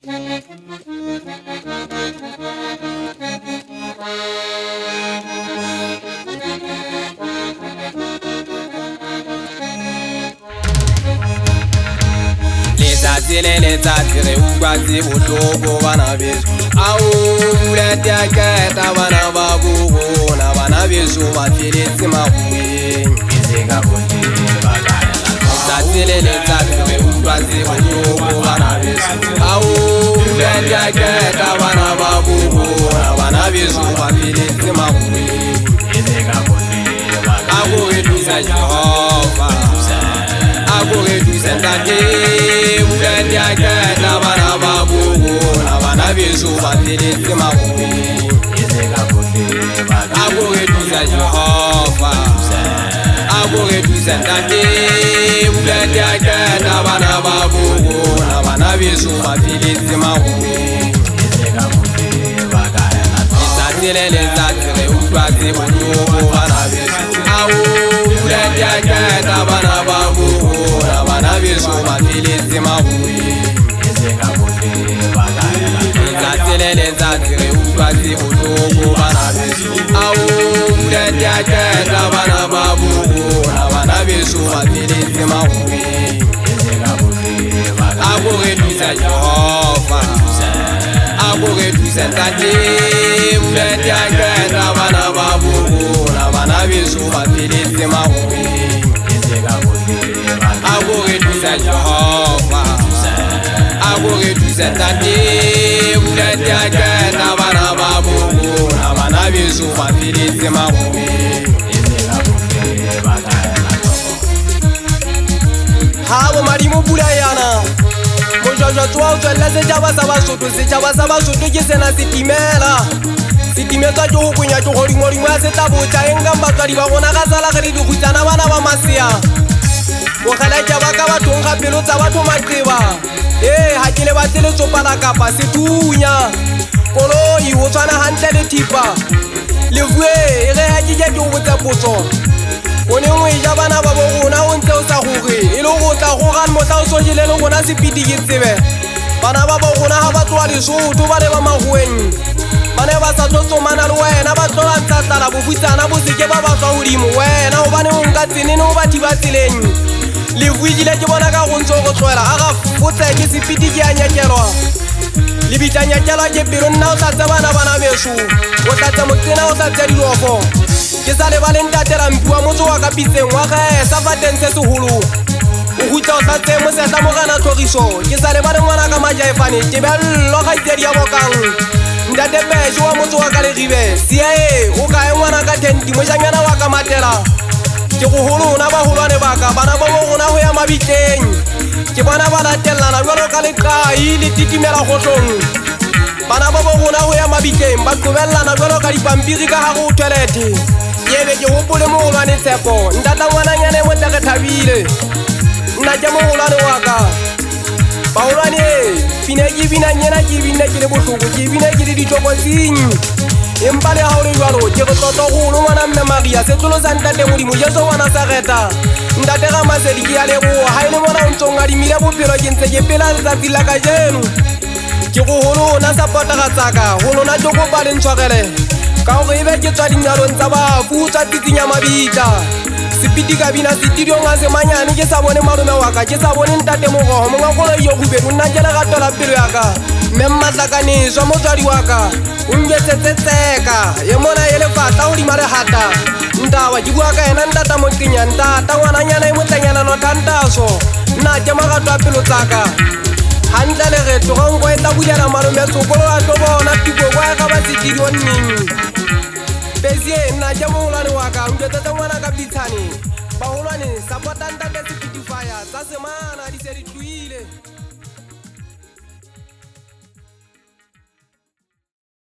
Les attirés ou quasi au togo vanavis. Aou, les tiaquettes, vanababu, navanavis, ou ma fille, ma fouille. Les attirés ou quasi au togo vanavis. Aou, les tiaquettes, vanababu, navanavis, ou ma fille, ma fouille. Aou, et tout ça, Agore du sentake, ule diake na banababu, na banabisu batele ma ui. Agore du Jehova, agore du sentake, ule diake na banababu, na banabisu batele ma ui. Isatele le zatele utwate unyuko banabisu. Awu ule diake na banababu. Banabisu batele ma ui. Zatele zatele ukwazi utogo banabisu. Awu ule diake na banababu. Banabisu batele ma ui. Agore du Jehova, agore du sentake, ule diake na banababu. Banabisu batele ma ui. Agore du Jehova, agore du sentake, ule diake na banababu, na banabisu batele ma ui. Habo marimo bulayana, mojojo twa utswella setjhaba sa Basotho, setjhaba sa Basotho ke sena setimela. Setimetsa ke ho kunya ke godimodimo ya setabotsa e nkang batswadi ba rona ka sala re dikgutsana bana ba masea. Bogelaja ba ka bathong ga pelo tsa batho maqeba. Ha ke le batle le tsopala kapa setunya. Koloi o tshwana hantle le thipa. Levue e re ha ke ke o botsa potso. O ne ngwe ja bana ba bo rona o ntse o sa gore e le go tla go ga motla o sojile le gona sepiti ke tsebe. Bana ba bo rona ha ba tloa Lesotho ba le ba magoeng. Bana ba sa tsotsomana le wena ba tlola ntsatlala bofutsana bo seke ba ba tswa hodimo wena o bane o nka tsenene o ba thiba tseleng. Le vuile ke bona ka go ntse go tswela a ga fotse ke sepiti ke a nyakelwa. Le bitanyakelwa ke pelo nna o tlatsa bana beso o tlatsa motsena o tlatsa dilofo. Ke sa le ba le ntatela mpua motso wa ka pitseng wa ge sa fateng se seholo. O gutla o tlatse mo setla mo gana tlhogiso. Ke sa le ba le ngwana ka majaefane ke bello ga itsedi ya bokang. Ntate Pesho wa motso wa ka le ribe siae o ka e ngwana ka tenti mo janyana wa ka matela. Ke go holona ba holwane baka bana ba bo rona ho ya mabitleng. Ke bona ba latellana jwalo ka leqai le titimela gotlong. Bana ba bo rona ho ya mabitleng ba qobellana jwalo ka dipampiri ka hare ho toilete. Yebe ke hopole mo holwane Tshepo ntata ngwananyana mo tla Thabile. Nna ke mo holwane wa ka ba holwane pina ke bina nyena ke bina ke le bohloko ke bina ke le ditlokotsing. Empa le ha o le jwalo ke re tlotlo golo ngwana mme Maria setlolo sa ntate Modimo Jesu ngwana sa reta. Ntate ga Masedi ke ya leboha ha ile mona o ntse a dimile bophelo ke ntse ke pela letsatsi la kajeno. Ke go holo na sapota ga tsaka ho lona ke go ba le ntshwarele ka go ebe ke tswa dinyalong tsa bafu tsa titsinya mabita. Sepiti ka bina studio nga se manyane ke sa bone malume wa ka ke sa bone ntate Mogoho mo ngakolo yo gubedu nna ke le ga tola pelo ya ka. Mme Matlakaniswa motswadi wa ka o ngetsetseka ye mona ye le fata o di mare hata. Ndawa ke bua ka ena ntata mo qinya ntata ngwananyana e motlanyana no tantaso. Nna ke magato a pelo tsaka. Hantle le re tlogo e tla bulela malume tsokolo a tlo bona tiko kwa ga ba tsikidi o nning. Besie nna ke moholwane wa ka o ntsetsa ngwana ka pitshane. Ba holwane sapota ntate Sepiti Fire tsa semana di se di tluile.